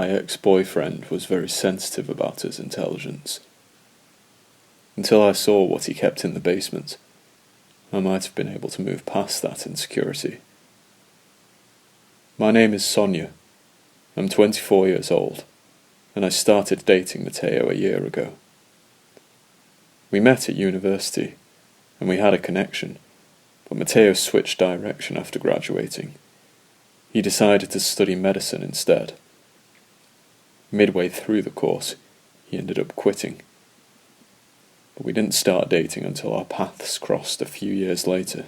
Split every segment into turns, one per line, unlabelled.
my ex-boyfriend was very sensitive about his intelligence. Until I saw what he kept in the basement, I might have been able to move past that insecurity. My name is Sonia. I'm 24 years old, and I started dating Matteo a year ago. We met at university, and we had a connection, but Matteo switched direction after graduating. He decided to study medicine instead. Midway through the course, he ended up quitting. But we didn't start dating until our paths crossed a few years later.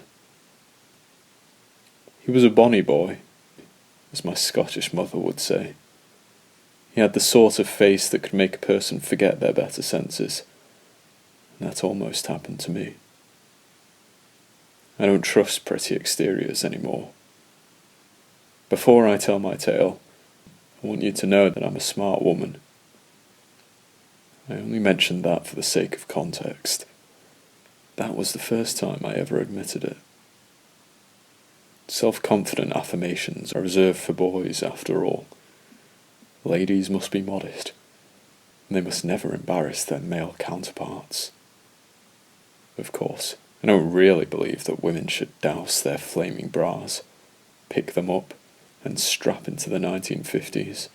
He was a bonny boy, as my Scottish mother would say. He had the sort of face that could make a person forget their better senses, and that almost happened to me. I don't trust pretty exteriors anymore. Before I tell my tale, I want you to know that I'm a smart woman. I only mentioned that for the sake of context. That was the first time I ever admitted it. Self-confident affirmations are reserved for boys, after all. Ladies must be modest, and they must never embarrass their male counterparts. Of course, I don't really believe that women should douse their flaming bras, pick them up, and strap into the 1950s.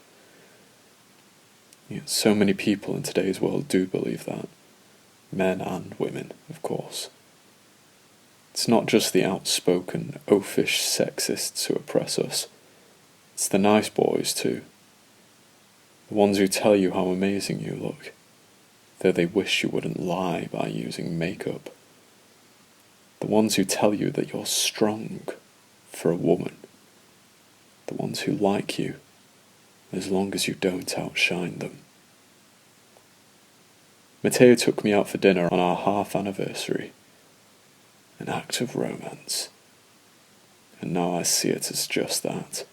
Yet so many people in today's world do believe that. Men and women, of course. It's not just the outspoken, oafish sexists who oppress us. It's the nice boys too. The ones who tell you how amazing you look, though they wish you wouldn't lie by using makeup. The ones who tell you that you're strong for a woman. The ones who like you, as long as you don't outshine them. Matteo took me out for dinner on our half anniversary. An act of romance. And now I see it as just that.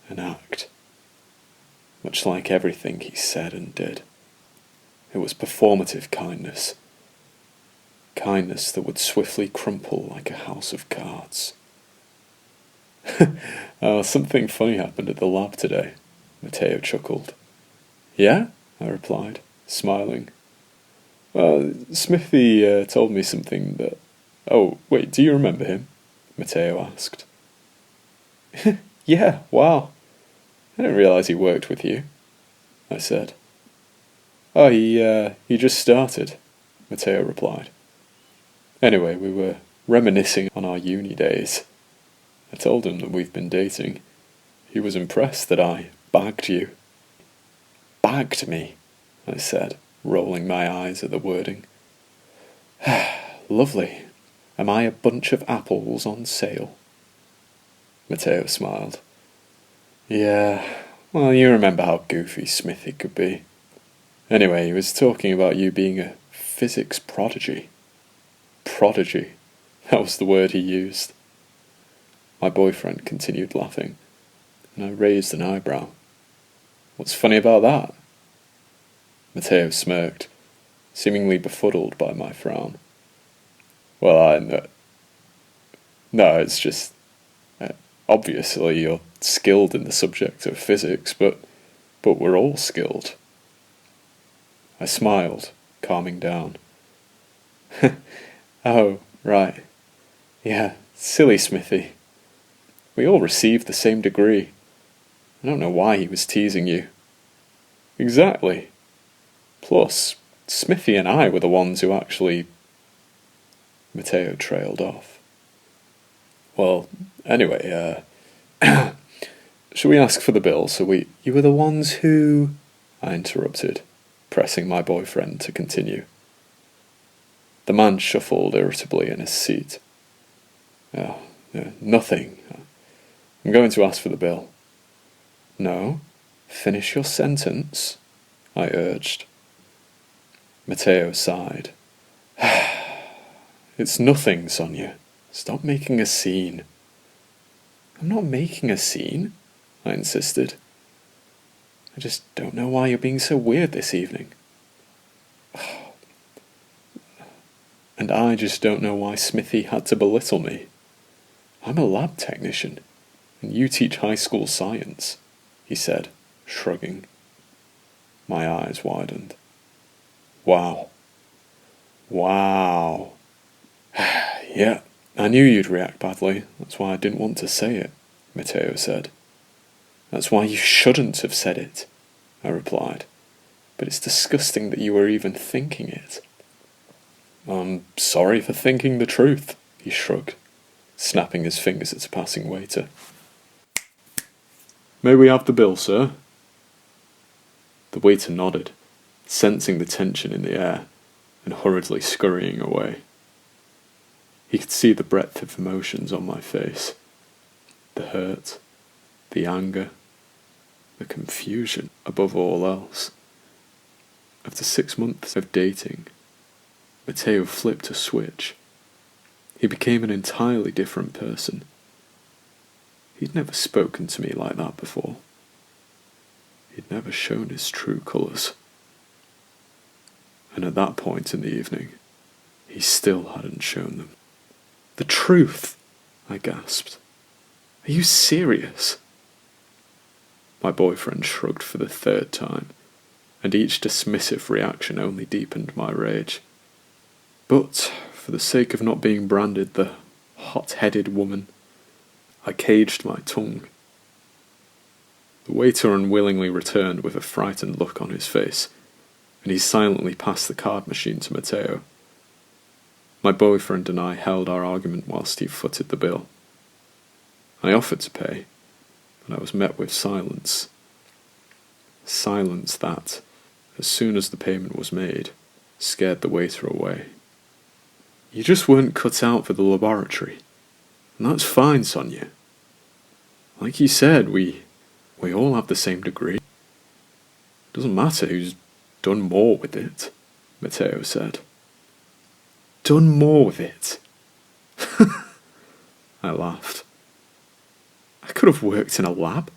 An act. Much like everything he said and did. It was performative kindness. Kindness that would swiftly crumple like a house of cards. Something funny happened at the lab today, Matteo chuckled. Yeah? I replied, smiling. Smithy told me something that... Oh, wait, do you remember him? Matteo asked. Yeah, wow. I didn't realise he worked with you, I said. Oh, he just started, Matteo replied. Anyway, we were reminiscing on our uni days. I told him that we've been dating. He was impressed that I bagged you. Bagged me, I said, rolling my eyes at the wording. Lovely. Am I a bunch of apples on sale? Matteo smiled. Yeah, well, you remember how goofy Smithy could be. Anyway, he was talking about you being a physics prodigy. Prodigy. That was the word he used. My boyfriend continued laughing, and I raised an eyebrow. What's funny about that? Matteo smirked, seemingly befuddled by my frown. Well, no, it's just... obviously you're skilled in the subject of physics, but we're all skilled. I smiled, calming down. Oh, right. Yeah, silly Smithy. We all received the same degree. I don't know why he was teasing you. Exactly. Plus, Smithy and I were the ones who actually... Matteo trailed off. Well, anyway, shall we ask for the bill so we... You were the ones who... I interrupted, pressing my boyfriend to continue. The man shuffled irritably in his seat. Oh, nothing. I'm going to ask for the bill. No, finish your sentence, I urged. Matteo sighed. It's nothing, Sonia. Stop making a scene. I'm not making a scene, I insisted. I just don't know why you're being so weird this evening. And I just don't know why Smithy had to belittle me. I'm a lab technician, and you teach high school science, he said, shrugging. My eyes widened. Wow. Wow. Yeah, I knew you'd react badly. That's why I didn't want to say it, Matteo said. That's why you shouldn't have said it, I replied. But it's disgusting that you were even thinking it. I'm sorry for thinking the truth, he shrugged, snapping his fingers at a passing waiter. May we have the bill, sir? The waiter nodded, sensing the tension in the air, and hurriedly scurrying away. He could see the breadth of emotions on my face. The hurt, the anger, the confusion above all else. After 6 months of dating, Matteo flipped a switch. He became an entirely different person. He'd never spoken to me like that before. He'd never shown his true colours. And at that point in the evening, he still hadn't shown them. The truth, I gasped. Are you serious? My boyfriend shrugged for the 3rd time, and each dismissive reaction only deepened my rage. But, for the sake of not being branded the hot-headed woman, I caged my tongue. The waiter unwillingly returned with a frightened look on his face, and he silently passed the card machine to Matteo. My boyfriend and I held our argument whilst he footed the bill. I offered to pay, but I was met with silence. Silence that, as soon as the payment was made, scared the waiter away. You just weren't cut out for the laboratory. And that's fine, Sonia. Like you said, we all have the same degree. Doesn't matter who's done more with it, Matteo said. Done more with it? I laughed. I could have worked in a lab.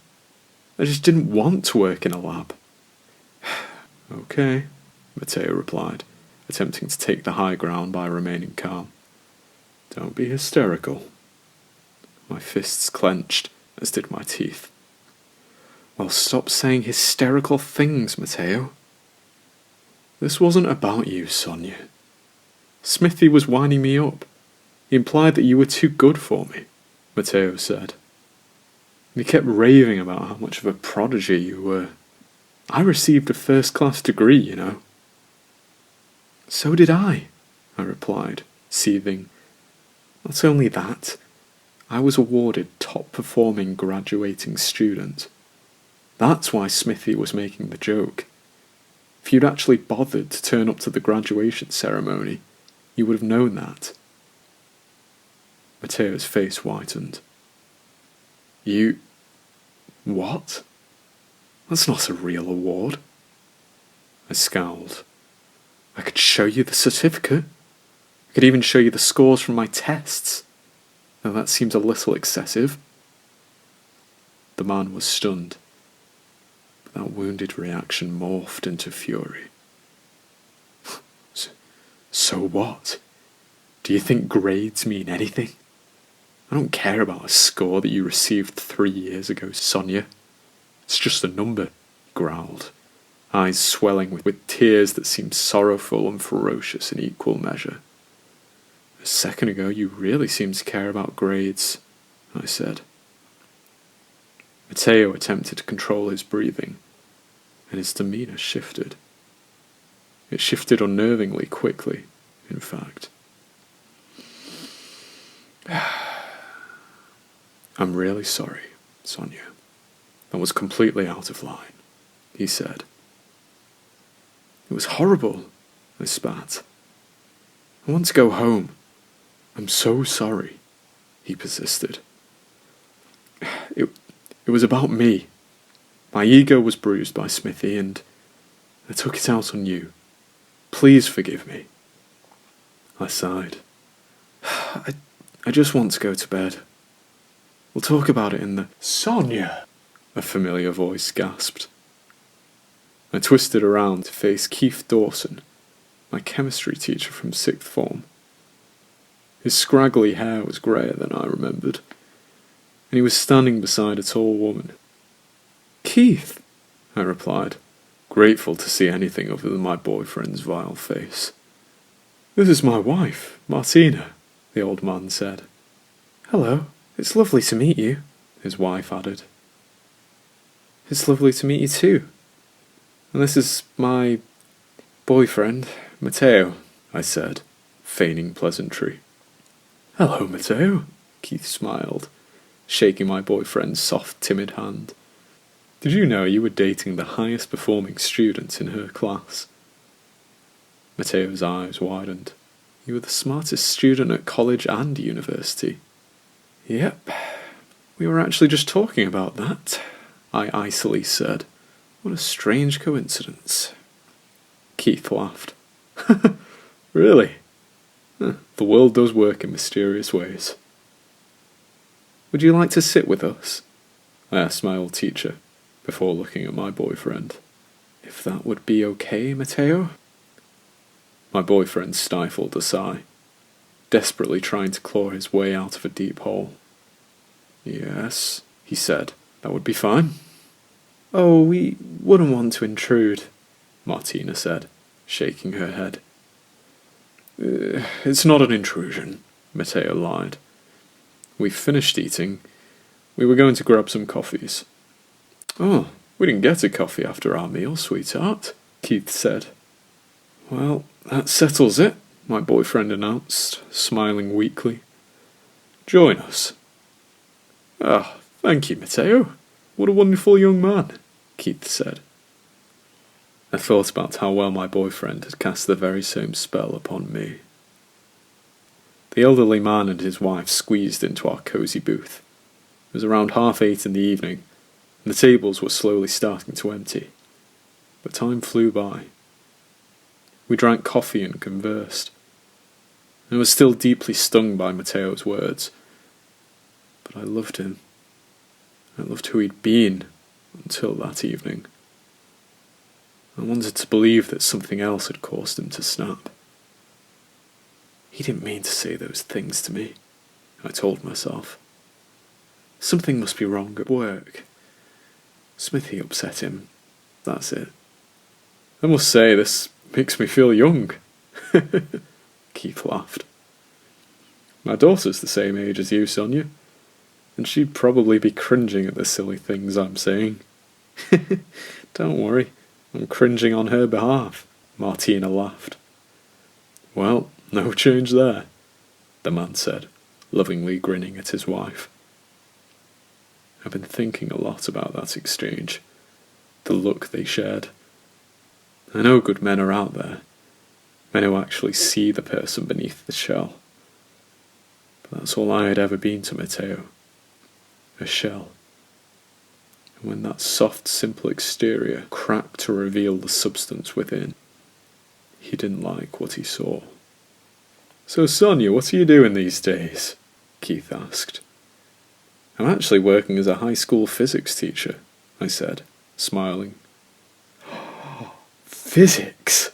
I just didn't want to work in a lab. Okay, Matteo replied, attempting to take the high ground by remaining calm. Don't be hysterical. My fists clenched, as did my teeth. Well, stop saying hysterical things, Matteo. This wasn't about you, Sonia. Smithy was winding me up. He implied that you were too good for me, Matteo said. He kept raving about how much of a prodigy you were. I received a first-class degree, you know. So did I replied, seething. Not only that, I was awarded top-performing graduating student. That's why Smithy was making the joke. If you'd actually bothered to turn up to the graduation ceremony, you would have known that. Matteo's face whitened. You... what? That's not a real award. I scowled. I could show you the certificate. I could even show you the scores from my tests. Though that seems a little excessive. The man was stunned. But that wounded reaction morphed into fury. So what? Do you think grades mean anything? I don't care about a score that you received 3 years ago, Sonia. It's just a number, he growled, eyes swelling with tears that seemed sorrowful and ferocious in equal measure. A second ago you really seemed to care about grades, I said. Matteo attempted to control his breathing, and his demeanour shifted. It shifted unnervingly quickly, in fact. I'm really sorry, Sonia. That was completely out of line, he said. It was horrible, I spat. I want to go home. I'm so sorry, he persisted. It was about me. My ego was bruised by Smithy, and I took it out on you. Please forgive me. I sighed. I just want to go to bed. We'll talk about it in the... Sonia! A familiar voice gasped. I twisted around to face Keith Dawson, my chemistry teacher from 6th form. His scraggly hair was greyer than I remembered, and he was standing beside a tall woman. Keith, I replied, grateful to see anything other than my boyfriend's vile face. This is my wife, Martina, the old man said. Hello, it's lovely to meet you, his wife added. It's lovely to meet you too. And this is my boyfriend, Matteo, I said, feigning pleasantry. Hello, Matteo, Keith smiled, shaking my boyfriend's soft, timid hand. Did you know you were dating the highest performing student in her class? Matteo's eyes widened. You were the smartest student at college and university. Yep, we were actually just talking about that, I icily said. What a strange coincidence. Keith laughed. Really? The world does work in mysterious ways. Would you like to sit with us? I asked my old teacher, before looking at my boyfriend. If that would be okay, Matteo? My boyfriend stifled a sigh, desperately trying to claw his way out of a deep hole. Yes, he said, that would be fine. Oh, we wouldn't want to intrude, Martina said, shaking her head. It's not an intrusion, Matteo lied. We finished eating. We were going to grab some coffees. Oh, we didn't get a coffee after our meal, sweetheart, Keith said. Well, that settles it, my boyfriend announced, smiling weakly. Join us. Ah, thank you, Matteo. What a wonderful young man, Keith said. I thought about how well my boyfriend had cast the very same spell upon me. The elderly man and his wife squeezed into our cosy booth. It was around 8:30 in the evening, and the tables were slowly starting to empty. But time flew by. We drank coffee and conversed. I was still deeply stung by Matteo's words. But I loved him. I loved who he'd been until that evening. I wanted to believe that something else had caused him to snap. He didn't mean to say those things to me, I told myself. Something must be wrong at work. Smithy upset him. That's it. I must say, this makes me feel young. Keith laughed. My daughter's the same age as you, Sonia, and she'd probably be cringing at the silly things I'm saying. Don't worry, I'm cringing on her behalf, Martina laughed. Well, no change there, the man said, lovingly grinning at his wife. I've been thinking a lot about that exchange, the look they shared. I know good men are out there, men who actually see the person beneath the shell. But that's all I had ever been to Matteo, a shell. And when that soft, simple exterior cracked to reveal the substance within, he didn't like what he saw. So, Sonia, what are you doing these days? Keith asked. I'm actually working as a high school physics teacher, I said, smiling. Physics?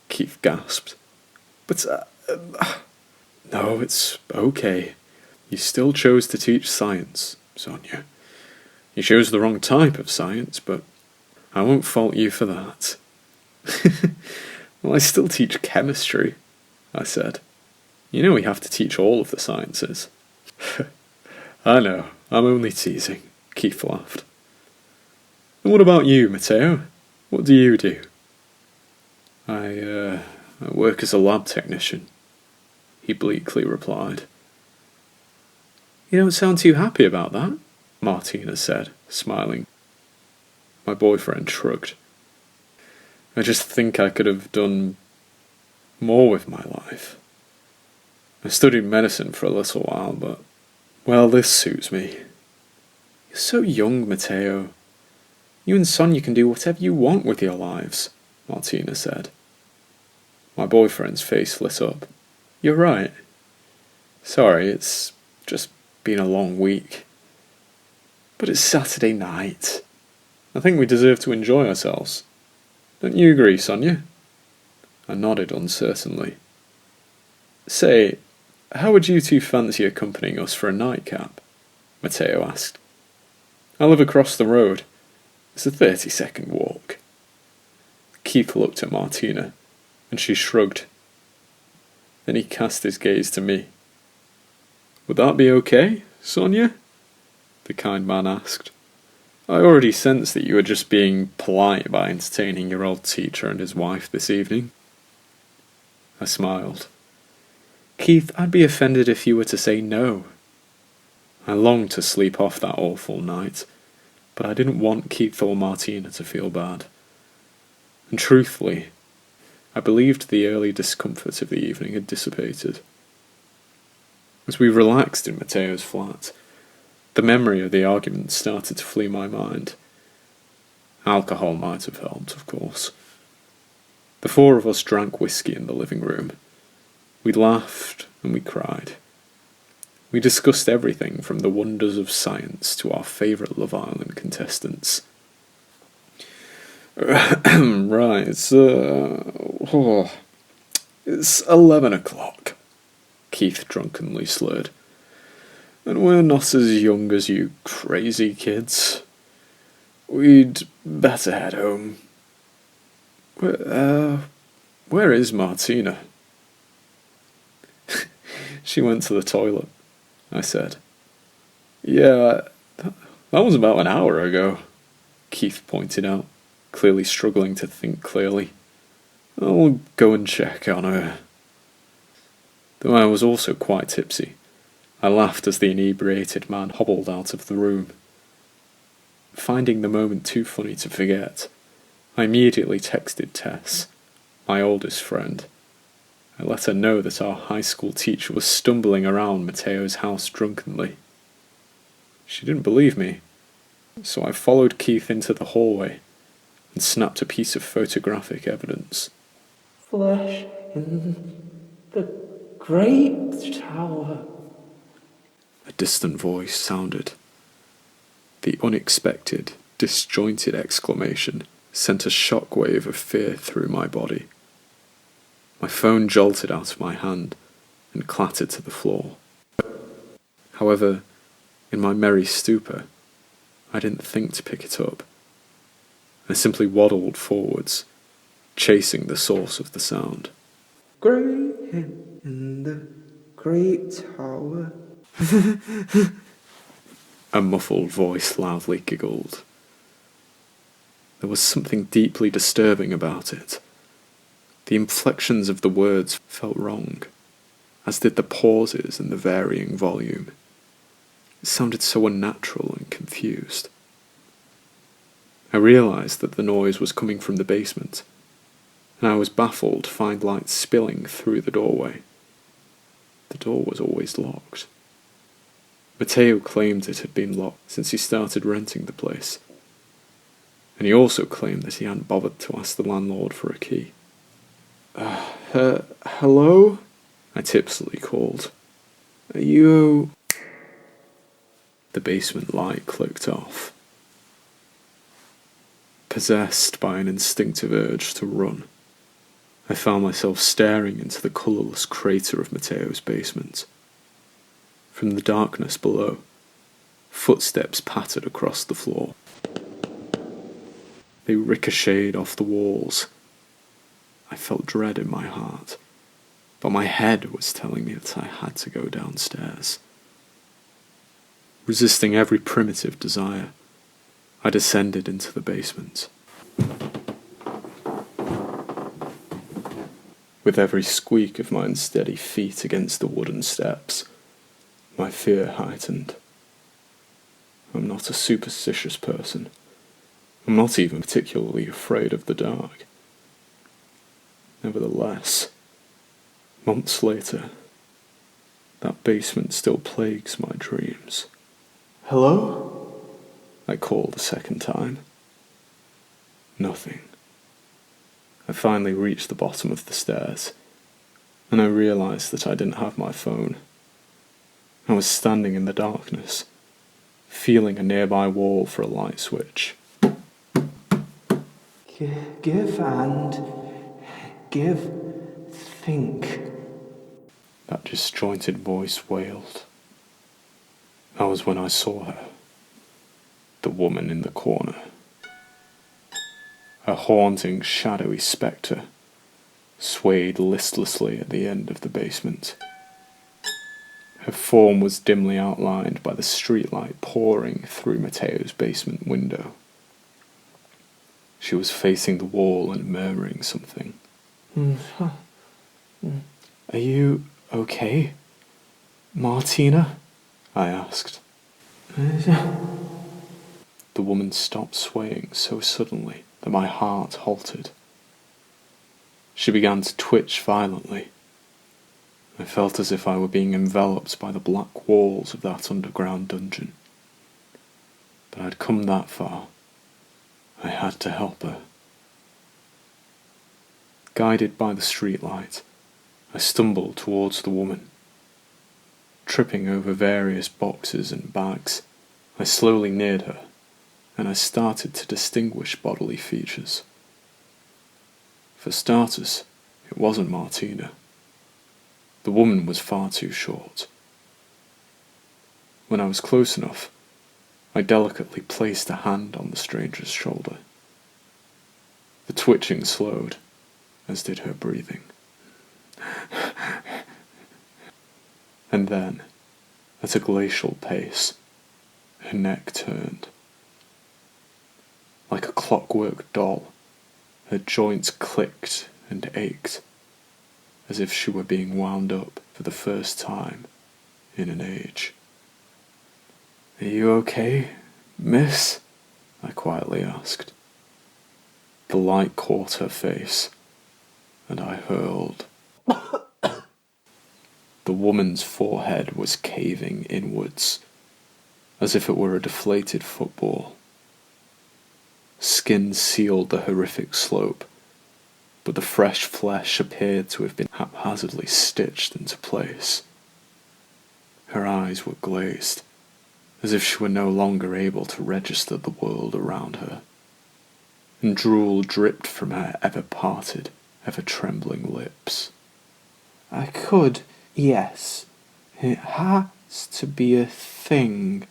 Keith gasped. But, no, it's okay. You still chose to teach science, Sonia. You chose the wrong type of science, but I won't fault you for that. Well, I still teach chemistry, I said. You know we have to teach all of the sciences. I know, I'm only teasing, Keith laughed. And what about you, Matteo? What do you do? I work as a lab technician, he bleakly replied. You don't sound too happy about that, Martina said, smiling. My boyfriend shrugged. I just think I could have done more with my life. I studied medicine for a little while, but, well, this suits me. You're so young, Matteo. You and Sonia can do whatever you want with your lives, Martina said. My boyfriend's face lit up. You're right. Sorry, it's just been a long week. But it's Saturday night. I think we deserve to enjoy ourselves. Don't you agree, Sonia? I nodded uncertainly. Say, how would you two fancy accompanying us for a nightcap? Matteo asked. I live across the road. It's a 30-second walk. Keith looked at Martina, and she shrugged. Then he cast his gaze to me. Would that be okay, Sonia? The kind man asked. I already sensed that you were just being polite by entertaining your old teacher and his wife this evening. I smiled. Keith, I'd be offended if you were to say no. I longed to sleep off that awful night, but I didn't want Keith or Martina to feel bad. And truthfully, I believed the early discomfort of the evening had dissipated. As we relaxed in Matteo's flat, the memory of the argument started to flee my mind. Alcohol might have helped, of course. The four of us drank whiskey in the living room. We laughed and we cried. We discussed everything from the wonders of science to our favourite Love Island contestants. Right, it's 11 o'clock, Keith drunkenly slurred. And we're not as young as you crazy kids. We'd better head home. Where is Martina? She went to the toilet, I said. Yeah, that was about an hour ago, Keith pointed out, clearly struggling to think clearly. I'll go and check on her. Though I was also quite tipsy, I laughed as the inebriated man hobbled out of the room. Finding the moment too funny to forget, I immediately texted Tess, my oldest friend. I let her know that our high school teacher was stumbling around Matteo's house drunkenly. She didn't believe me, so I followed Keith into the hallway and snapped a piece of photographic evidence.
Flesh in the Grape Tower.
A distant voice sounded. The unexpected, disjointed exclamation sent a shockwave of fear through my body. My phone jolted out of my hand and clattered to the floor. However, in my merry stupor, I didn't think to pick it up. I simply waddled forwards, chasing the source of the sound.
Grape in the Grape Tower.
A muffled voice loudly giggled. There was something deeply disturbing about it. The inflections of the words felt wrong, as did the pauses and the varying volume. It sounded so unnatural and confused. I realised that the noise was coming from the basement, and I was baffled to find light spilling through the doorway. The door was always locked. Matteo claimed it had been locked since he started renting the place, and he also claimed that he hadn't bothered to ask the landlord for a key.
Hello?
I tipsily called.
Are you...
The basement light clicked off. Possessed by an instinctive urge to run, I found myself staring into the colourless crater of Matteo's basement. From the darkness below, footsteps pattered across the floor. They ricocheted off the walls. I felt dread in my heart, but my head was telling me that I had to go downstairs. Resisting every primitive desire, I descended into the basement. With every squeak of my unsteady feet against the wooden steps, my fear heightened. I'm not a superstitious person. I'm not even particularly afraid of the dark. Nevertheless, months later, that basement still plagues my dreams.
Hello?
I called a second time. Nothing. I finally reached the bottom of the stairs, and I realised that I didn't have my phone. I was standing in the darkness, feeling a nearby wall for a light switch.
Give and give, think.
That disjointed voice wailed. That was when I saw her, the woman in the corner. A haunting, shadowy spectre swayed listlessly at the end of the basement. Her form was dimly outlined by the streetlight pouring through Mateo's basement window. She was facing the wall and murmuring something.
Are you okay, Martina?
I asked. The woman stopped swaying so suddenly that my heart halted. She began to twitch violently. I felt as if I were being enveloped by the black walls of that underground dungeon. But I'd come that far. I had to help her. Guided by the streetlight, I stumbled towards the woman. Tripping over various boxes and bags, I slowly neared her, and I started to distinguish bodily features. For starters, it wasn't Martina. The woman was far too short. When I was close enough, I delicately placed a hand on the stranger's shoulder. The twitching slowed, as did her breathing. And then, at a glacial pace, her neck turned. Like a clockwork doll, her joints clicked and ached, as if she were being wound up for the first time in an age. "Are you okay, miss?" I quietly asked. The light caught her face, and I hurled. The woman's forehead was caving inwards, as if it were a deflated football. Skin sealed the horrific slope, but the fresh flesh appeared to have been haphazardly stitched into place. Her eyes were glazed, as if she were no longer able to register the world around her, and drool dripped from her ever-parted, ever-trembling lips.
I could, yes. It has to be a thing,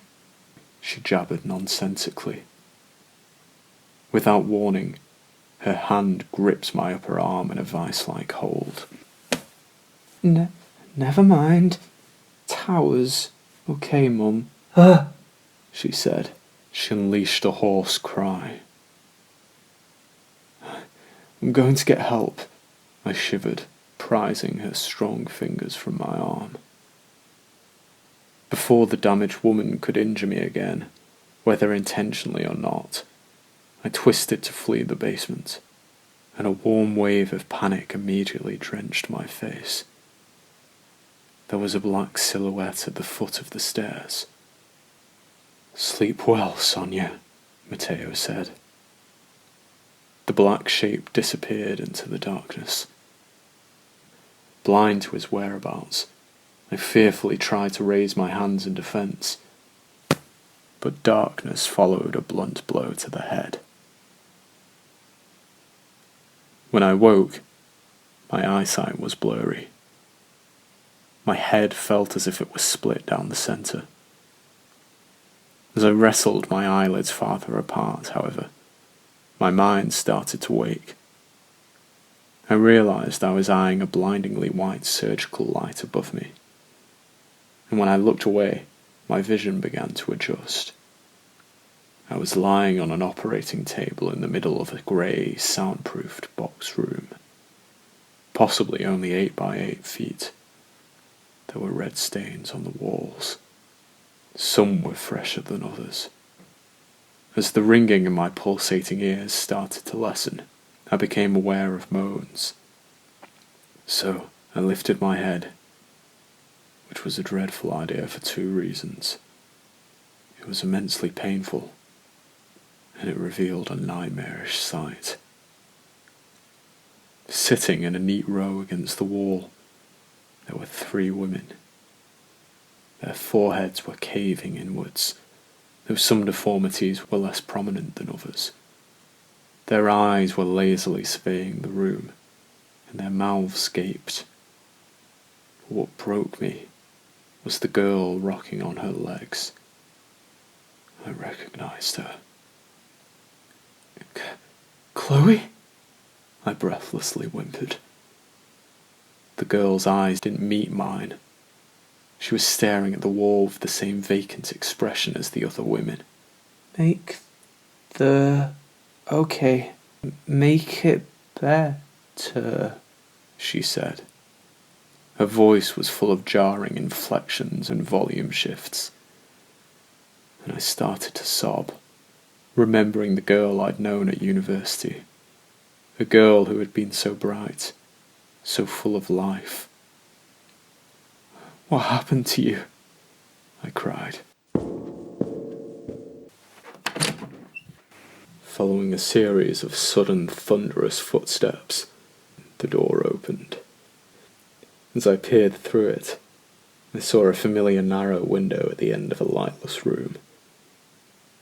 she jabbered nonsensically. Without warning, her hand gripped my upper arm in a vice-like hold.
Never mind. Towers. Okay, Mum.
She said. She unleashed a hoarse cry. "I'm going to get help," I shivered, prizing her strong fingers from my arm. Before the damaged woman could injure me again, whether intentionally or not, I twisted to flee the basement, and a warm wave of panic immediately drenched my face. There was a black silhouette at the foot of the stairs. "Sleep well, Sonia," Mateo said. The black shape disappeared into the darkness. Blind to his whereabouts, I fearfully tried to raise my hands in defence, but darkness followed a blunt blow to the head. When I woke, my eyesight was blurry. My head felt as if it was split down the centre. As I wrestled my eyelids farther apart, however, my mind started to wake. I realised I was eyeing a blindingly white surgical light above me, and when I looked away, my vision began to adjust. I was lying on an operating table in the middle of a grey, soundproofed box room, possibly only 8 by 8 feet. There were red stains on the walls. Some were fresher than others. As the ringing in my pulsating ears started to lessen, I became aware of moans. So I lifted my head, which was a dreadful idea for 2 reasons. It was immensely painful, and it revealed a nightmarish sight. Sitting in a neat row against the wall, there were 3 women. Their foreheads were caving inwards, though some deformities were less prominent than others. Their eyes were lazily surveying the room, and their mouths gaped. But what broke me was the girl rocking on her legs. I recognized her.
Chloe? I breathlessly whimpered. The girl's eyes didn't meet mine. She was staring at the wall with the same vacant expression as the other women. Make it better, she said. Her voice was full of jarring inflections and volume shifts. And I started to sob, remembering the girl I'd known at university. A girl who had been so bright, so full of life. What happened to you? I cried. Following a series of sudden thunderous footsteps, the door opened. As I peered through it, I saw a familiar narrow window at the end of a lightless room.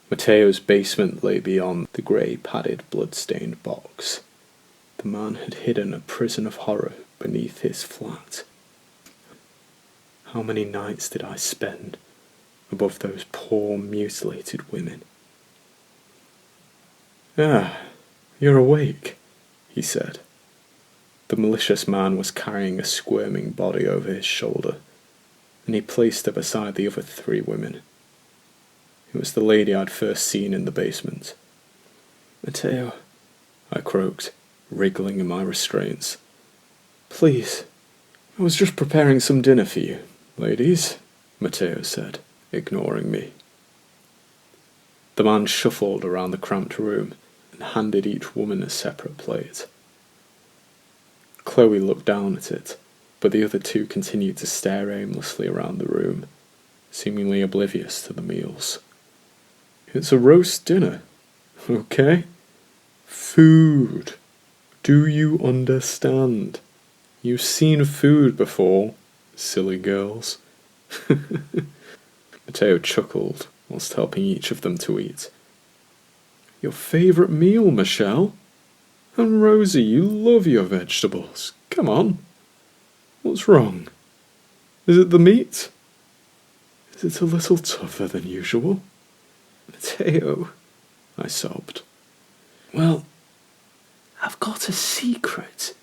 Matteo's basement lay beyond the grey padded blood-stained box. The man had hidden a prison of horror beneath his flat. How many nights did I spend above those poor mutilated women? "Ah, you're awake," he said. The malicious man was carrying a squirming body over his shoulder, and he placed her beside the other 3 women. It was the lady I'd first seen in the basement. "Matteo," I croaked, wriggling in my restraints. "Please, I was just preparing some dinner for you, ladies," Matteo said, ignoring me. The man shuffled around the cramped room and handed each woman a separate plate. Chloe looked down at it, but the other 2 continued to stare aimlessly around the room, seemingly oblivious to the meals. "It's a roast dinner, okay? Food. Do you understand? You've seen food before, silly girls." Matteo chuckled whilst helping each of them to eat. "Your favourite meal, Michelle? And Rosie, you love your vegetables. Come on. What's wrong? Is it the meat? Is it a little tougher than usual?" "Matteo," I sobbed. "Well, I've got a secret,"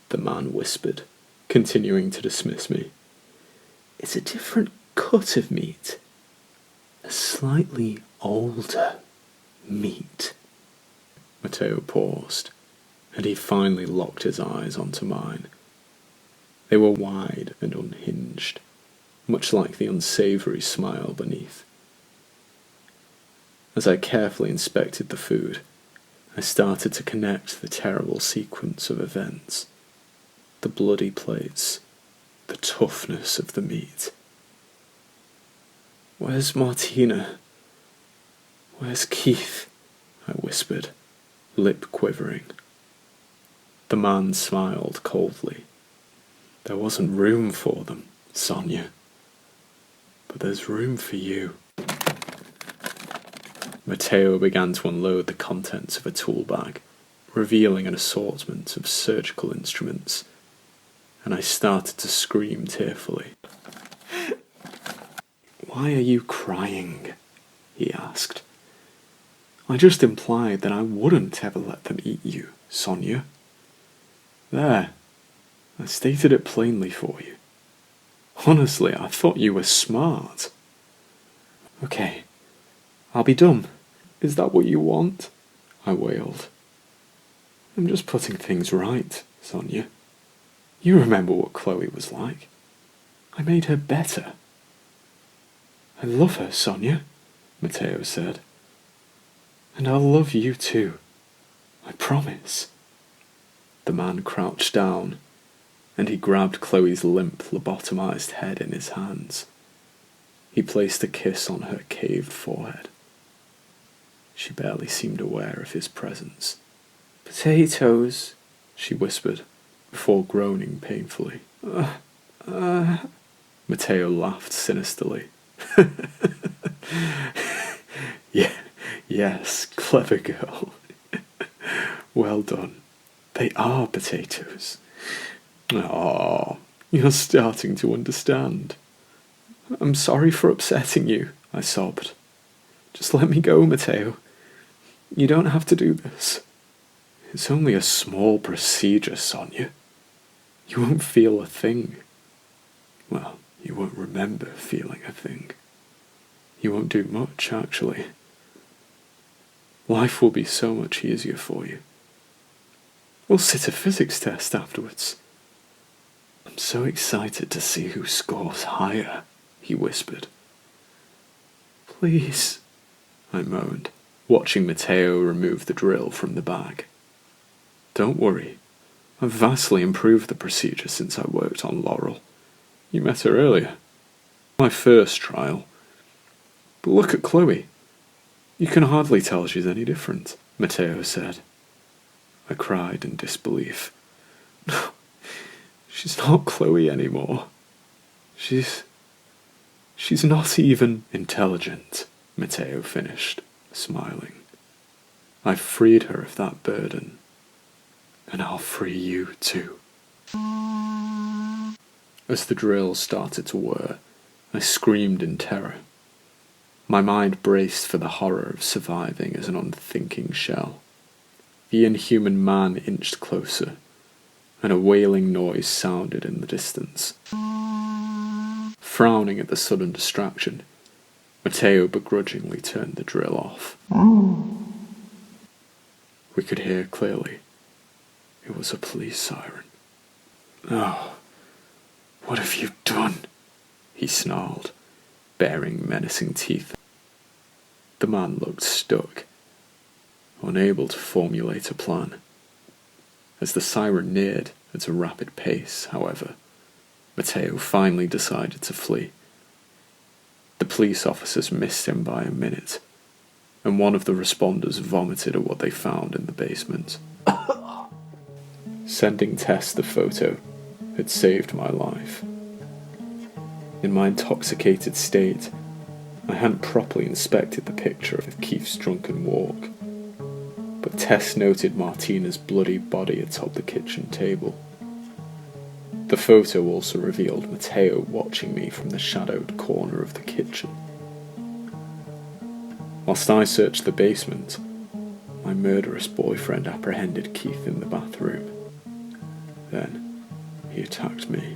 the man whispered, continuing to dismiss me. "It's a different cut of meat. A slightly older meat." Matteo paused, and he finally locked his eyes onto mine. They were wide and unhinged, much like the unsavoury smile beneath. As I carefully inspected the food, I started to connect the terrible sequence of events. The bloody plates, the toughness of the meat. "Where's Martina? Where's Keith?" I whispered, lip quivering. The man smiled coldly. "There wasn't room for them, Sonia. But there's room for you." Matteo began to unload the contents of a tool bag, revealing an assortment of surgical instruments, and I started to scream tearfully. "Why are you crying?" he asked. "I just implied that I wouldn't ever let them eat you, Sonia. There, I stated it plainly for you. Honestly, I thought you were smart." "Okay, I'll be dumb. Is that what you want?" I wailed. "I'm just putting things right, Sonia. You remember what Chloe was like. I made her better." "I love her, Sonia," Matteo said. "And I'll love you too. I promise." The man crouched down, and he grabbed Chloe's limp, lobotomized head in his hands. He placed a kiss on her caved forehead. She barely seemed aware of his presence. "Potatoes," she whispered, before groaning painfully. Matteo laughed sinisterly. Yes, clever girl. Well done. They are potatoes. Oh, you're starting to understand. I'm sorry for upsetting you," I sobbed. "Just let me go, Matteo. You don't have to do this. It's only a small procedure, Sonia. You won't feel a thing. Well, you won't remember feeling a thing. You won't do much, actually. Life will be so much easier for you. We'll sit a physics test afterwards. I'm so excited to see who scores higher, he whispered. Please, I moaned, watching Matteo remove the drill from the bag. Don't worry. I've vastly improved the procedure since I worked on Laurel. You met her earlier. My first trial. But look at Chloe. You can hardly tell she's any different, Matteo said. I cried in disbelief. No, she's not Chloe anymore. She's not even intelligent, Matteo finished, smiling. I've freed her of that burden, and I'll free you too. As the drill started to whir, I screamed in terror. My mind braced for the horror of surviving as an unthinking shell. The inhuman man inched closer, and a wailing noise sounded in the distance. Frowning at the sudden distraction, Matteo begrudgingly turned the drill off. We could hear clearly. It was a police siren. Oh, what have you done? He snarled, baring menacing teeth. The man looked stuck, unable to formulate a plan. As the siren neared at a rapid pace, however, Matteo finally decided to flee. The police officers missed him by a minute, and one of the responders vomited at what they found in the basement. Sending Tess the photo had saved my life. In my intoxicated state, I hadn't properly inspected the picture of Keith's drunken walk, but Tess noted Martina's bloody body atop the kitchen table. The photo also revealed Matteo watching me from the shadowed corner of the kitchen. Whilst I searched the basement, my murderous boyfriend apprehended Keith in the bathroom. Then, he attacked me.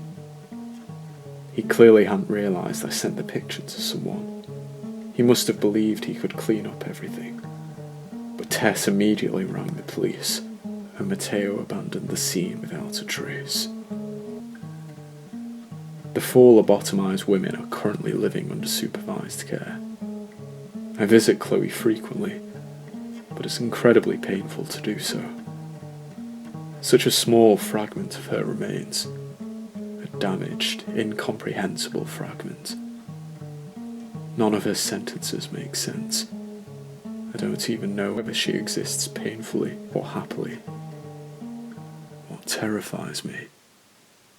He clearly hadn't realised I sent the picture to someone. He must have believed he could clean up everything. But Tess immediately rang the police, and Matteo abandoned the scene without a trace. The 4 lobotomized women are currently living under supervised care. I visit Chloe frequently, but it's incredibly painful to do so. Such a small fragment of her remains, a damaged, incomprehensible fragment. None of her sentences make sense. I don't even know whether she exists painfully or happily. What terrifies me,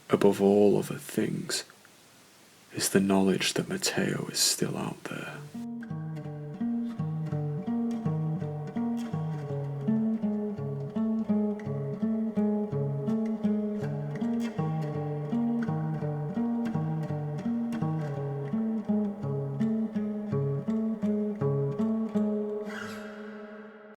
above all other things, is the knowledge that Matteo is still out there.